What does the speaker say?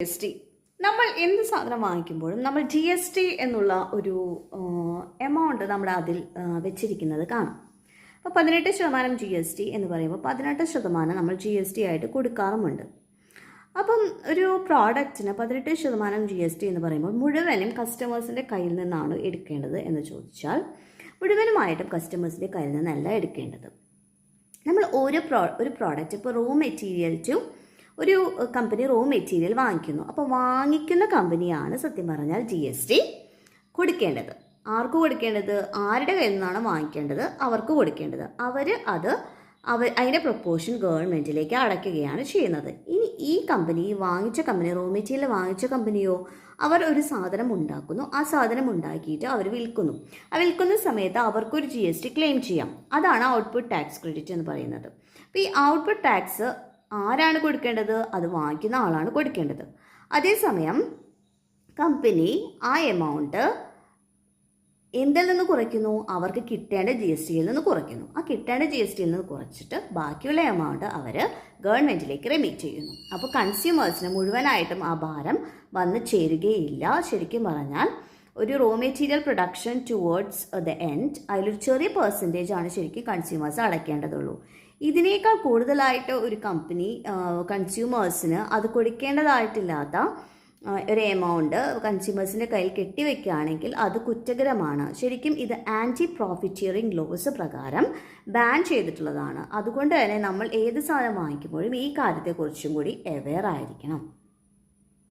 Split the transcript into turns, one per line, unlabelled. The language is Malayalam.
GST. നമ്മൾ എന്ത് സാധനം വാങ്ങിക്കുമ്പോഴും നമ്മൾ GST എന്നുള്ള ഒരു എമൗണ്ട് നമ്മൾ അതിൽ വെച്ചിരിക്കുന്നത് കാണാം. അപ്പോൾ 18% GST എന്ന് പറയുമ്പോൾ 18% നമ്മൾ GST ആയിട്ട് കൊടുക്കാറുമുണ്ട്. അപ്പം ഒരു പ്രോഡക്റ്റിന് 18% GST എന്ന് പറയുമ്പോൾ മുഴുവനും കസ്റ്റമേഴ്സിൻ്റെ കയ്യിൽ നിന്നാണ് എടുക്കേണ്ടത് എന്ന് ചോദിച്ചാൽ മുഴുവനുമായിട്ടും കസ്റ്റമേഴ്സിൻ്റെ കയ്യിൽ നിന്നല്ല എടുക്കേണ്ടത്. നമ്മൾ ഒരു പ്രോഡക്റ്റ് ഇപ്പോൾ റോ മെറ്റീരിയൽ ടു ഒരു കമ്പനി റോ മെറ്റീരിയൽ വാങ്ങിക്കുന്നു. അപ്പോൾ വാങ്ങിക്കുന്ന കമ്പനിയാണ് സത്യം പറഞ്ഞാൽ GST കൊടുക്കേണ്ടത്. ആർക്ക് കൊടുക്കേണ്ടത്? ആരുടെ കയ്യിൽ നിന്നാണ് വാങ്ങിക്കേണ്ടത് അവർക്ക് കൊടുക്കേണ്ടത്. അതിൻ്റെ പ്രൊപ്പോർഷൻ ഗവൺമെൻറ്റിലേക്ക് അടയ്ക്കുകയാണ് ചെയ്യുന്നത്. ഇനി ഈ വാങ്ങിച്ച കമ്പനി റോ മെറ്റീരിയൽ വാങ്ങിച്ച കമ്പനിയോ അവർ ഒരു സാധനം ഉണ്ടാക്കുന്നു. ആ സാധനം ഉണ്ടാക്കിയിട്ട് അവർ വിൽക്കുന്നു. ആ വിൽക്കുന്ന സമയത്ത് അവർക്കൊരു GST ക്ലെയിം ചെയ്യാം. അതാണ് ഔട്ട്പുട്ട് ടാക്സ് ക്രെഡിറ്റ് എന്ന് പറയുന്നത്. അപ്പോൾ ഈ ഔട്ട്പുട്ട് ടാക്സ് ആരാണ് കൊടുക്കേണ്ടത്? അത് വാങ്ങിക്കുന്ന ആളാണ് കൊടുക്കേണ്ടത്. അതേസമയം കമ്പനി ആ എമൗണ്ട് എന്തിൽ നിന്ന് കുറയ്ക്കുന്നു? അവർക്ക് കിട്ടേണ്ട GSTയിൽ നിന്ന് കുറയ്ക്കുന്നു. ആ കിട്ടേണ്ട GSTയിൽ നിന്ന് കുറച്ചിട്ട് ബാക്കിയുള്ള എമൗണ്ട് അവർ ഗവൺമെൻറ്റിലേക്ക് റെമിറ്റ് ചെയ്യുന്നു. അപ്പോൾ കൺസ്യൂമേഴ്സിന് മുഴുവനായിട്ടും ആ ഭാരം വന്ന് ചേരുകയില്ല. ശരിക്കും പറഞ്ഞാൽ ഒരു raw material production towards the end അതിലൊരു ചെറിയ പെർസെൻറ്റേജ് ആണ് ശരിക്കും കൺസ്യൂമേഴ്സ് അടയ്ക്കേണ്ടതുള്ളൂ. ഇതിനേക്കാൾ കൂടുതലായിട്ട് ഒരു കമ്പനി കൺസ്യൂമേഴ്സിന് അത് കൊടുക്കേണ്ടതായിട്ടില്ലാത്ത ഒരു എമൗണ്ട് കൺസ്യൂമേഴ്സിൻ്റെ കയ്യിൽ കെട്ടിവെക്കുകയാണെങ്കിൽ അത് കുറ്റകരമാണ്. ശരിക്കും ഇത് ആൻറ്റി പ്രോഫിറ്റിയറിംഗ് ലോസ് പ്രകാരം ബാൻ ചെയ്തിട്ടുള്ളതാണ്. അതുകൊണ്ട് തന്നെ നമ്മൾ ഏത് സാധനം വാങ്ങിക്കുമ്പോഴും ഈ കാര്യത്തെക്കുറിച്ചും കൂടി അവെയർ ആയിരിക്കണം.